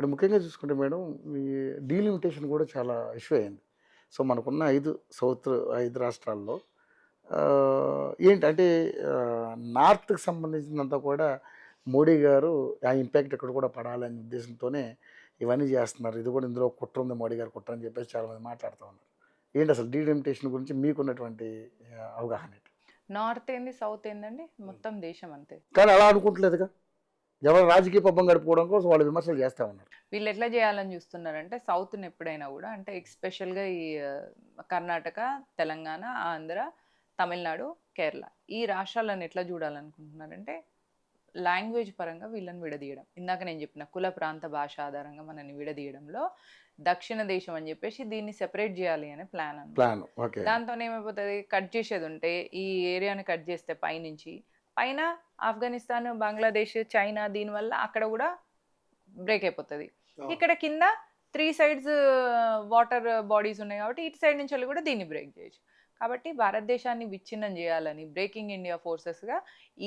ఇక్కడ ముఖ్యంగా చూసుకుంటే మేడం ఈ డీలిమిటేషన్ కూడా చాలా ఇష్యూ అయింది. సో మనకున్న 5 సౌత్ 5 రాష్ట్రాల్లో ఏంటంటే నార్త్‌కి సంబంధించిందంతా కూడా మోడీ గారు ఆ ఇంపాక్ట్ ఇక్కడ కూడా పడాలనే ఉద్దేశంతోనే ఇవన్నీ చేస్తున్నారు. ఇది కూడా ఇందులో కుట్ర ఉంది, మోడీ గారి కుట్ర అని చెప్పేసి చాలామంది మాట్లాడుతూ ఉన్నారు. ఏంటి అసలు డీలిమిటేషన్ గురించి మీకున్నటువంటి అవగాహన ఏంటి? నార్త్ ఏంది, సౌత్ ఏందండి, మొత్తం దేశం అంతే. కానీ అలా అనుకుంటలేదుగా. ఎవరు రాజకీయ పబ్బం గడుపుకోవడం కోసం వాళ్ళు విమర్శలు చేస్తూ ఉన్నారు. వీళ్ళు ఎట్లా చేయాలని చూస్తున్నారంటే సౌత్‌ని ఎప్పుడైనా కూడా అంటే ఎస్పెషల్‌గా ఈ కర్ణాటక, తెలంగాణ, ఆంధ్ర, తమిళనాడు, కేరళ ఈ రాష్ట్రాలను ఎట్లా చూడాలనుకుంటున్నారంటే లాంగ్వేజ్ పరంగా వీళ్ళని విడదీయడం. ఇందాక నేను చెప్పిన కుల, ప్రాంత, భాష ఆధారంగా మనల్ని విడదీయడంలో దక్షిణ దేశం అని చెప్పేసి దీన్ని సెపరేట్ చేయాలి అనే ప్లాన్ అన్నమాట. Plan okay. దాంతో ఏమైపోతుంది, కట్ చేసేది ఉంటే ఈ ఏరియాని కట్ చేస్తే పైనుంచి పైన ఆఫ్ఘనిస్తాన్, బంగ్లాదేశ్, చైనా దీనివల్ల అక్కడ కూడా బ్రేక్ అయిపోతుంది. ఇక్కడ కింద 3 సైడ్స్ వాటర్ బాడీస్ ఉన్నాయి కాబట్టి ఇటు సైడ్ నుంచి కూడా దీన్ని బ్రేక్ చేయొచ్చు. కాబట్టి భారతదేశాన్ని విచ్ఛిన్నం చేయాలని బ్రేకింగ్ ఇండియా ఫోర్సెస్గా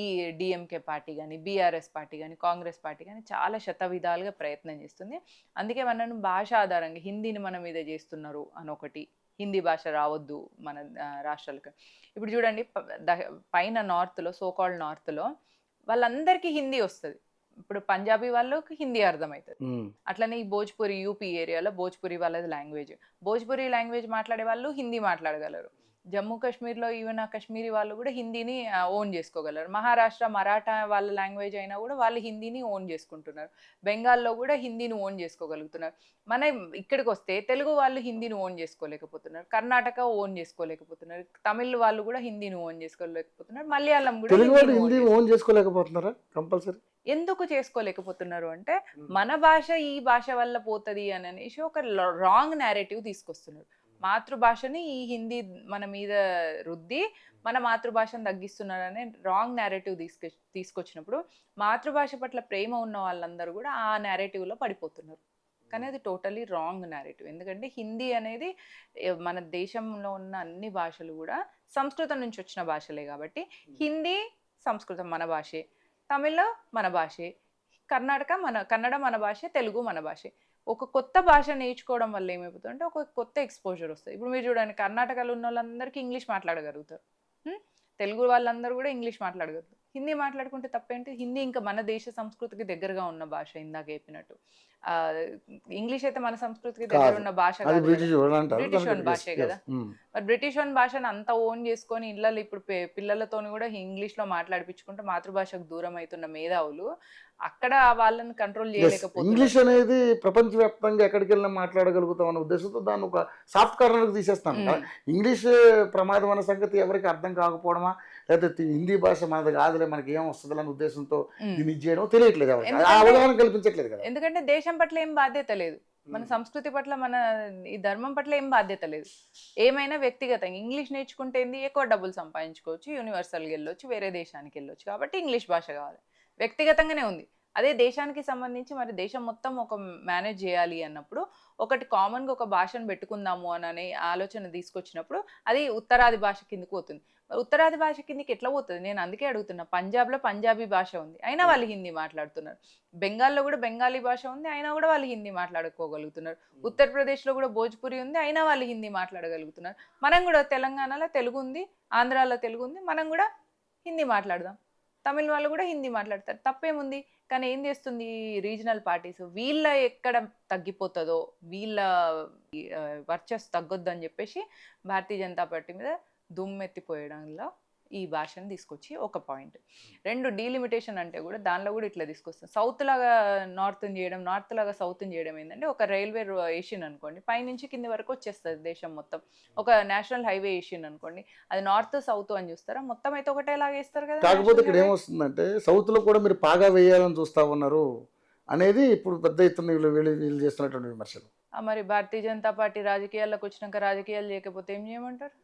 ఈ డిఎంకే పార్టీ కానీ, బీఆర్ఎస్ పార్టీ కానీ, కాంగ్రెస్ పార్టీ కానీ చాలా శతవిధాలుగా ప్రయత్నం చేస్తుంది. అందుకే మనను భాష ఆధారంగా హిందీని మన మీద చేస్తున్నారు అని ఒకటి, హిందీ భాష రావద్దు మన రాష్ట్రాలకు. ఇప్పుడు చూడండి పైన నార్త్లో, సోకాల్డ్ నార్త్లో వాళ్ళందరికీ హిందీ వస్తుంది. ఇప్పుడు పంజాబీ వాళ్ళకి హిందీ అర్థమవుతుంది. అట్లనే ఈ భోజ్పురి యూపీ ఏరియాలో భోజ్పురి వాళ్ళది లాంగ్వేజ్. భోజ్పురి లాంగ్వేజ్ మాట్లాడే వాళ్ళు హిందీ మాట్లాడగలరు. జమ్మూ కాశ్మీర్లో ఈవెన్ ఆ కాశ్మీరీ వాళ్ళు కూడా హిందీని ఓన్ చేసుకోగలరు. మహారాష్ట్ర మరాఠా వాళ్ళ లాంగ్వేజ్ అయినా కూడా వాళ్ళు హిందీని ఓన్ చేసుకుంటున్నారు. బెంగాల్లో కూడా హిందీని ఓన్ చేసుకోగలుగుతున్నారు. మన ఇక్కడికి వస్తే తెలుగు వాళ్ళు హిందీని ఓన్ చేసుకోలేకపోతున్నారు, కర్ణాటక ఓన్ చేసుకోలేకపోతున్నారు, తమిళ్ వాళ్ళు కూడా హిందీని ఓన్ చేసుకోలేకపోతున్నారు, మలయాళం కూడా హిందీ ఓన్ చేసుకోలేకపోతున్నారా? కంపల్సరీ ఎందుకు చేసుకోలేకపోతున్నారు అంటే మన భాష ఈ భాష వల్ల పోతుంది అని అనేసి ఒక రాంగ్ నేరేటివ్ తీసుకొస్తున్నారు. మాతృభాషని ఈ హిందీ మన మీద రుద్ది మన మాతృభాషను తగ్గిస్తున్నారనే రాంగ్ నేరేటివ్ తీసుకొచ్చినప్పుడు మాతృభాష పట్ల ప్రేమ ఉన్న వాళ్ళందరూ కూడా ఆ నేరేటివ్లో పడిపోతున్నారు. కానీ అది టోటలీ రాంగ్ నేరేటివ్. ఎందుకంటే హిందీ అనేది మన దేశంలో ఉన్న అన్ని భాషలు కూడా సంస్కృతం నుంచి వచ్చిన భాషలే కాబట్టి హిందీ సంస్కృతం మన భాషే, తమిళ మన భాషే, కన్నడ మన భాషే, తెలుగు మన భాషే. ఒక కొత్త భాష నేర్చుకోవడం వల్ల ఏమైపోతుంది అంటే ఒక కొత్త ఎక్స్పోజర్ వస్తుంది. ఇప్పుడు మీరు చూడండి కర్ణాటకలో ఉన్న వాళ్ళందరికీ ఇంగ్లీష్ మాట్లాడగలుగుతారు, తెలుగు వాళ్ళందరూ కూడా ఇంగ్లీష్ మాట్లాడగలుగుతారు. హిందీ మాట్లాడుకుంటే తప్పేంటి? హిందీ ఇంకా మన దేశ సంస్కృతికి దగ్గరగా ఉన్న భాష. ఇందాక చెప్పినట్టు ఇంగ్లీష్ అయితే మన సంస్కృతికి దగ్గర ఉన్న భాష కాదు, బ్రిటిష్ వన్ భాషే కదా. మరి బ్రిటిష్ వన్ భాషను అంత ఓన్ చేసుకొని ఇళ్ళలో ఇప్పుడు పిల్లలతో కూడా ఇంగ్లీష్లో మాట్లాడిపించుకుంటే మాతృభాషకు దూరం అవుతున్న మేధావులు అక్కడ వాళ్ళని కంట్రోల్ చేయలేకపోతున్నారు. ఇంగ్లీష్ అనేది ప్రపంచవ్యాప్తంగా ఎక్కడికి వెళ్ళినా మాట్లాడగలుగుతాం అన్న ఉద్దేశంతో దాన్ని ఒక సాఫ్ట్ కార్నర్కి తీసేస్తాను. ఇంగ్లీష్ ప్రమాదం అన్న సంగతి ఎవరికి అర్థం కాకపోవడమా, లేకపోతే హిందీ భాష మనది కాదులే మనకి ఏం వస్తుంది అన్న ఉద్దేశంతో దీన్ని చేయడం తెలియట్లేదు, అవగాహన కల్పించట్లేదు కదా. ఎందుకంటే దేశం పట్ల ఏం బాధ్యత లేదు, మన సంస్కృతి పట్ల, మన ఈ ధర్మం పట్ల ఏం బాధ్యత లేదు. ఏమైనా వ్యక్తిగతంగా ఇంగ్లీష్ నేర్చుకుంటే ఎక్కువ డబ్బులు సంపాదించుకోవచ్చు, యూనివర్సల్గా వెళ్ళొచ్చు, వేరే దేశానికి వెళ్ళొచ్చు. కాబట్టి ఇంగ్లీష్ భాష కావాలి, వ్యక్తిగతంగానే ఉంది. అదే దేశానికి సంబంధించి మరి దేశం మొత్తం ఒక మేనేజ్ చేయాలి అన్నప్పుడు ఒకటి కామన్గా ఒక భాషను పెట్టుకుందాము అనే ఆలోచన తీసుకొచ్చినప్పుడు అది ఉత్తరాది భాష కిందకు పోతుంది. ఉత్తరాది భాష కిందకి ఎట్లా పోతుంది? నేను అందుకే అడుగుతున్నా. పంజాబ్లో పంజాబీ భాష ఉంది, అయినా వాళ్ళు హిందీ మాట్లాడుతున్నారు. బెంగాల్లో కూడా బెంగాలీ భాష ఉంది, అయినా కూడా వాళ్ళు హిందీ మాట్లాడుకోగలుగుతున్నారు. ఉత్తరప్రదేశ్లో కూడా భోజ్పురి ఉంది, అయినా వాళ్ళు హిందీ మాట్లాడగలుగుతున్నారు. మనం కూడా తెలంగాణలో తెలుగు ఉంది, ఆంధ్రాలో తెలుగు ఉంది, మనం కూడా హిందీ మాట్లాడదాం. తమిళ వాళ్ళు కూడా హిందీ మాట్లాడతారు, తప్పేముంది? కానీ ఏం చేస్తుంది రీజనల్ పార్టీస్, వీళ్ళ ఎక్కడ తగ్గిపోతుందో, వీళ్ళ వర్చస్సు తగ్గొద్దు అని చెప్పేసి భారతీయ జనతా పార్టీ మీద దుమ్మెత్తిపోయడంలో ఈ భాషను తీసుకొచ్చి ఒక పాయింట్. 2 డీలిమిటేషన్ అంటే కూడా దానిలో కూడా ఇట్లా తీసుకొస్తాం. సౌత్ లాగా నార్త్ని చేయడం, నార్త్ లాగా సౌత్ని చేయడం ఏంటంటే ఒక రైల్వే ఏషియన్ అనుకోండి, పైనుంచి కింది వరకు వచ్చేస్తుంది దేశం మొత్తం. ఒక నేషనల్ హైవే ఏషియన్ అనుకోండి, అది నార్త్ సౌత్ అని చూస్తారా? మొత్తం అయితే ఒకటేలాగా వేస్తారు కదా. కాకపోతే ఇక్కడ ఏమొస్తుందంటే సౌత్లో కూడా మీరు పాగా వేయాలని చూస్తా ఉన్నారు అనేది ఇప్పుడు పెద్ద ఎత్తున వీళ్ళు చేస్తున్నటువంటి విమర్శలు. మరి భారతీయ జనతా పార్టీ రాజకీయాల్లోకి వచ్చినాక రాజకీయాలు చేయకపోతే ఏం చేయమంటారు?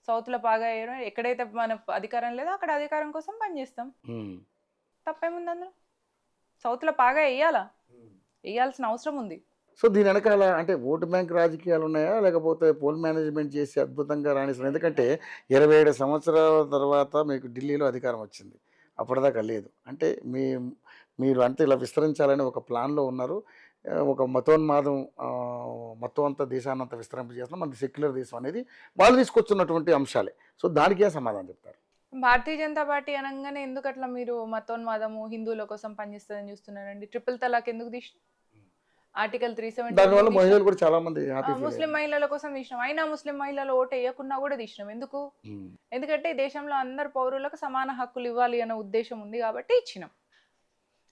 సౌత్లో బాగా వేయడం, ఎక్కడైతే మన అధికారం లేదో అక్కడ అధికారం కోసం పనిచేస్తాం, తప్పేముంది అందులో? సౌత్లో బాగా వేయాల్సిన అవసరం ఉంది. సో దీని వెనకాల అంటే ఓటు బ్యాంక్ రాజకీయాలు ఉన్నాయా, లేకపోతే పోల్ మేనేజ్మెంట్ చేసి అద్భుతంగా రాణిస్తారు? ఎందుకంటే 27 సంవత్సరాల తర్వాత మీకు ఢిల్లీలో అధికారం వచ్చింది, అప్పటిదాకా లేదు. అంటే మీరు అంతే ఇలా విస్తరించాలని ఒక ప్లాన్లో ఉన్నారు. ఒక మతోన్మాదం మొత్తం అంతా దేశాన్నంతా విస్తరింపజేస్తున్నాం, మన సెక్యులర్ దేశం అనేది వాళ్ళు తీసుకొచ్చున్నటువంటి అంశాలే. సో దానికే సమాధానం చెప్తారు. భారతీయ జనతా పార్టీ అనగానే ఎందుకు అట్లా మీరు మతోన్మాదము హిందువుల కోసం పనిచేస్తుందని చూస్తున్నారండి? ట్రిపుల్ తలాక్ ఎందుకు తీసిన? ఆర్టికల్ 370 దానివల్ల మహిళలు కూడా చాలా మంది హ్యాపీ ముస్లిం మహిళల కోసం తీసినాం. అయినా ముస్లిం మహిళలు ఓటు వేయకున్నా కూడా తీసినాం. ఎందుకు? ఎందుకంటే ఈ దేశంలో అందరు పౌరులకు సమాన హక్కులు ఇవ్వాలి అన్న ఉద్దేశం ఉంది కాబట్టి ఇచ్చినాం.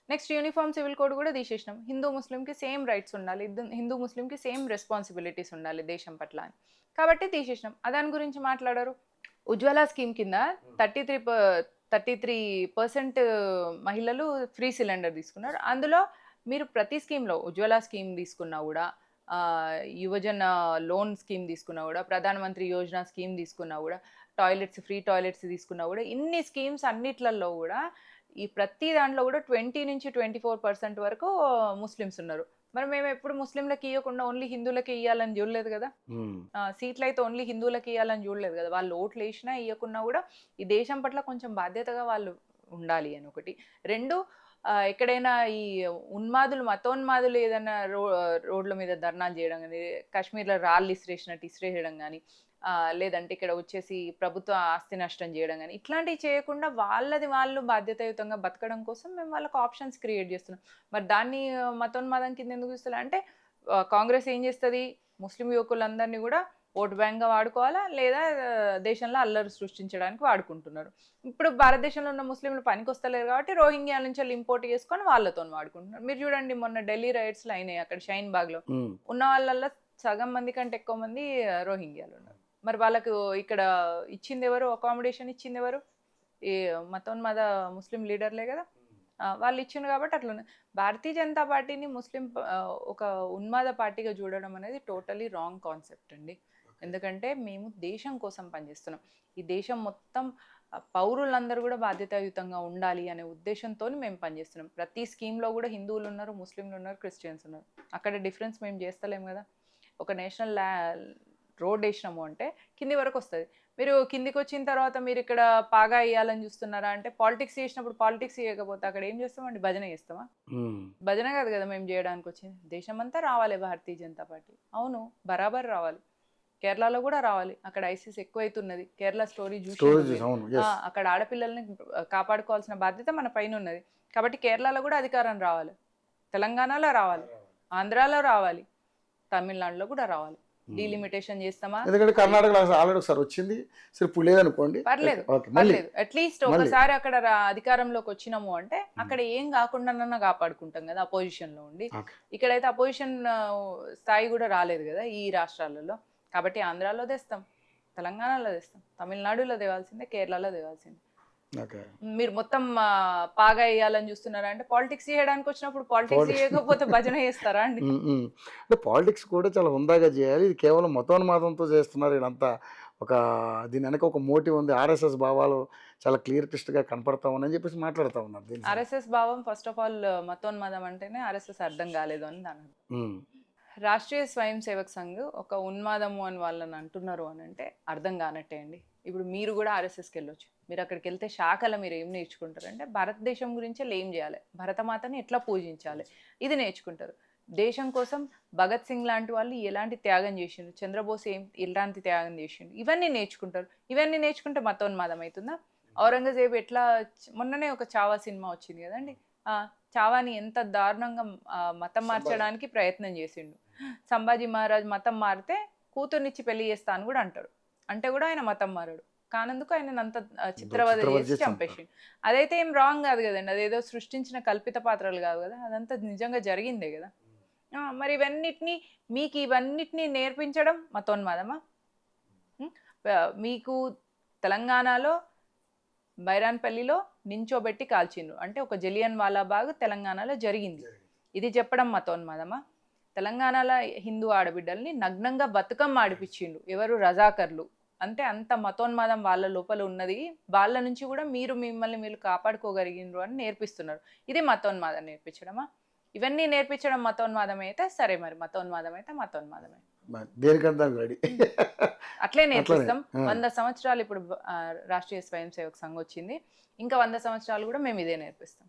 నెక్స్ట్ యూనిఫామ్ సివిల్ కోడ్ కూడా తీసేసినాం. హిందూ ముస్లింకి సేమ్ రైట్స్ ఉండాలి, హిందూ ముస్లింకి సేమ్ రెస్పాన్సిబిలిటీస్ ఉండాలి దేశం పట్ల అని, కాబట్టి తీసేసినాం. దాని గురించి మాట్లాడారు. ఉజ్వల స్కీమ్ కింద 33% మహిళలు ఫ్రీ సిలిండర్ తీసుకున్నారు. అందులో మీరు ప్రతి స్కీమ్లో ఉజ్వల స్కీమ్ తీసుకున్నా కూడా, యువజన లోన్ స్కీమ్ తీసుకున్నా కూడా, ప్రధానమంత్రి యోజన స్కీమ్ తీసుకున్నా కూడా, ఫ్రీ టాయిలెట్స్ తీసుకున్నా కూడా, ఇన్ని స్కీమ్స్ అన్నిట్లలో కూడా ఈ ప్రతి దాంట్లో కూడా 20 నుంచి 24% వరకు ముస్లిమ్స్ ఉన్నారు. మరి మేము ఎప్పుడు ముస్లింలకు ఇవ్వకుండా ఓన్లీ హిందువులకి ఇవ్వాలని చూడలేదు కదా. సీట్లు అయితే ఓన్లీ హిందువులకి ఇవ్వాలని చూడలేదు కదా. వాళ్ళు ఓట్లు వేసినా ఇవ్వకున్నా కూడా ఈ దేశం పట్ల కొంచెం బాధ్యతగా వాళ్ళు ఉండాలి అని ఒకటి. రెండు, ఎక్కడైనా ఈ మతోన్మాదులు ఏదైనా రోడ్ల మీద ధర్నాలు చేయడం కానీ, కాశ్మీర్లో రాళ్ళు ఇసిరేయడం కానీ, లేదంటే ఇక్కడ వచ్చేసి ప్రభుత్వ ఆస్తి నష్టం చేయడం కానీ, ఇట్లాంటివి చేయకుండా వాళ్ళు బాధ్యతాయుతంగా బతకడం కోసం మేము వాళ్ళకి ఆప్షన్స్ క్రియేట్ చేస్తున్నాం. మరి దాన్ని మతోన్మాదం కింద ఎందుకు చూస్తారు అంటే, కాంగ్రెస్ ఏం చేస్తుంది, ముస్లిం యువకులందరినీ కూడా ఓటు బ్యాంక్గా వాడుకోవాలా, లేదా దేశంలో అల్లరి సృష్టించడానికి వాడుకుంటున్నారు. ఇప్పుడు భారతదేశంలో ఉన్న ముస్లింలు పనికి వస్తలేరు కాబట్టి రోహింగ్యా నుంచి వాళ్ళు ఇంపోర్ట్ చేసుకొని వాళ్ళతో వాడుకుంటున్నారు. మీరు చూడండి, మొన్న ఢిల్లీ రైట్స్లో అయినాయి. అక్కడ షైన్ బాగ్లో ఉన్న వాళ్ళల్లో సగం మంది కంటే ఎక్కువ మంది రోహింగ్యాలు ఉన్నారు. మరి వాళ్ళకు ఇక్కడ ఇచ్చింది ఎవరు, అకామిడేషన్ ఇచ్చింది ఎవరు? ఈ మతోన్మాద ముస్లిం లీడర్లే కదా. వాళ్ళు ఇచ్చింది కాబట్టి అట్లా. భారతీయ జనతా పార్టీని ఒక ఉన్మాద పార్టీగా చూడడం అనేది టోటలీ రాంగ్ కాన్సెప్ట్ అండి. ఎందుకంటే మేము దేశం కోసం పనిచేస్తున్నాం. ఈ దేశం మొత్తం పౌరులందరూ కూడా బాధ్యతాయుతంగా ఉండాలి అనే ఉద్దేశంతో మేము పనిచేస్తున్నాం. ప్రతి స్కీమ్లో కూడా హిందువులు ఉన్నారు, ముస్లింలు ఉన్నారు, క్రిస్టియన్స్ ఉన్నారు. అక్కడ డిఫరెన్స్ మేము చేస్తలేము కదా. ఒక నేషనల్ రోడ్ వేసినాము అంటే కింది వరకు వస్తుంది. మీరు కిందికి వచ్చిన తర్వాత మీరు ఇక్కడ పాగా వేయాలని చూస్తున్నారా అంటే, పాలిటిక్స్ చేసినప్పుడు పాలిటిక్స్ చేయకపోతే అక్కడ ఏం చేస్తామండి? భజన చేస్తామా? భజన కాదు కదా మేము చేయడానికి వచ్చింది. దేశం అంతా రావాలి భారతీయ జనతా పార్టీ. అవును, బరాబర్ రావాలి. కేరళలో కూడా రావాలి. అక్కడ ఐసిస్ ఎక్కువైతున్నది. కేరళ స్టోరీ చూసి అక్కడ ఆడపిల్లల్ని కాపాడుకోవాల్సిన బాధ్యత మన పైన ఉన్నది. కాబట్టి కేరళలో కూడా అధికారం రావాలి, తెలంగాణలో రావాలి, ఆంధ్రాలో రావాలి, తమిళనాడులో కూడా రావాలి. డీలిమిటేషన్ చేస్తామా? ఎందుకంటే కర్ణాటకలో ఆల్రెడీ ఒకసారి వచ్చింది, సరే ఇప్పుడు లేదనుకోండి, పర్లేదు. అట్లీస్ట్ ఒకసారి అక్కడ అధికారంలోకి వచ్చినాము అంటే అక్కడ ఏం కాకుండా కాపాడుకుంటాం కదా అపోజిషన్ లో ఉండి. ఇక్కడైతే అపోజిషన్ స్థాయి కూడా రాలేదు కదా ఈ రాష్ట్రాలలో. కాబట్టి ఆంధ్రాలో తెస్తాం, తెలంగాణలో తెస్తాం, తమిళనాడులో తేవాల్సిందే, కేరళలో తేవాల్సిందే. మీరు మొత్తం పాగా వేయాలని చూస్తున్నారా అంటే, పాలిటిక్స్ చేయడానికి వచ్చినప్పుడు పాలిటిక్స్ చేయకపోతే భజన చేస్తారా అండి? అంటే పాలిటిక్స్ కూడా చాలా హుందాగా చేయాలి. ఇది కేవలం మతోన్మాదంతో చేస్తున్నారు వీళ్ళంతా. దీని వెనక ఒక మోటివ్ ఉంది. ఆర్ఎస్ఎస్ భావాలు చాలా క్లియర్ క్లిస్ట్గా కనపడతా ఉన్నాయని చెప్పేసి మాట్లాడుతూ ఉన్నారు. ఆర్ఎస్ఎస్ భావం ఫస్ట్ ఆఫ్ ఆల్ మతోన్మాదం అంటేనే ఆర్ఎస్ఎస్ అర్థం కాలేదు అని దాని. రాష్ట్రీయ స్వయం సేవక్ సంఘ్ ఒక ఉన్మాదము అని వాళ్ళని అంటున్నారు అని అంటే అర్థం కానట్టే అండి. ఇప్పుడు మీరు కూడా ఆర్ఎస్ఎస్కి వెళ్ళొచ్చు. మీరు అక్కడికి వెళ్తే శాఖలో మీరు ఏం నేర్చుకుంటారంటే, భారతదేశం గురించి ఏం చేయాలి, భరతమాతని ఎట్లా పూజించాలి, ఇది నేర్చుకుంటారు. దేశం కోసం భగత్ సింగ్ లాంటి వాళ్ళు ఎలాంటి త్యాగం చేసిండు, చంద్రబోస్ ఎలాంటి త్యాగం చేసిండు, ఇవన్నీ నేర్చుకుంటారు. ఇవన్నీ నేర్చుకుంటే మతోన్మాదం అవుతుందా? ఔరంగజేబు ఎట్లా, మొన్ననే ఒక చావా సినిమా వచ్చింది కదండి, చావాని ఎంత దారుణంగా మతం మార్చడానికి ప్రయత్నం చేసిండు. సంభాజీ మహారాజ్ మతం మారితే కూతుర్నిచ్చి పెళ్లి చేస్తా అని కూడా అంటాడు. అంటే కూడా ఆయన మతం మారాడు కానందుకు ఆయన అంత చిత్రవద చేసి చంపేసిండు. అదైతే ఏం రాంగ్ కాదు కదండి, అదేదో సృష్టించిన కల్పిత పాత్రలు కాదు కదా, అదంతా నిజంగా జరిగిందే కదా. మరి ఇవన్నిటినీ నేర్పించడం మతోన్మాదమా? మీకు తెలంగాణలో బైరాన్పల్లిలో నించోబెట్టి కాల్చిండ్రు అంటే ఒక జలియన్ వాలాబాగ్ తెలంగాణలో జరిగింది, ఇది చెప్పడం మతోన్మాదమా? తెలంగాణలో హిందూ ఆడబిడ్డల్ని నగ్నంగా బతుకమ్మ ఆడిపించిండు ఎవరు? రజాకర్లు. అంటే అంత మతోన్మాదం వాళ్ళ లోపల ఉన్నది. వాళ్ళ నుంచి కూడా మిమ్మల్ని మీరు కాపాడుకోగలిగినరు అని నేర్పిస్తున్నారు. ఇది మతోన్మాదం నేర్పించడమా? ఇవన్నీ నేర్పించడం మతోన్మాదం అయితే సరే, మరి మతోన్మాదం అయితే మతోన్మాదమే, అట్లే నేర్పిస్తాం. 100 సంవత్సరాలు ఇప్పుడు రాష్ట్రీయ స్వయం సేవక్ సంఘ్ వచ్చింది, ఇంకా 100 సంవత్సరాలు కూడా మేము ఇదే నేర్పిస్తాం.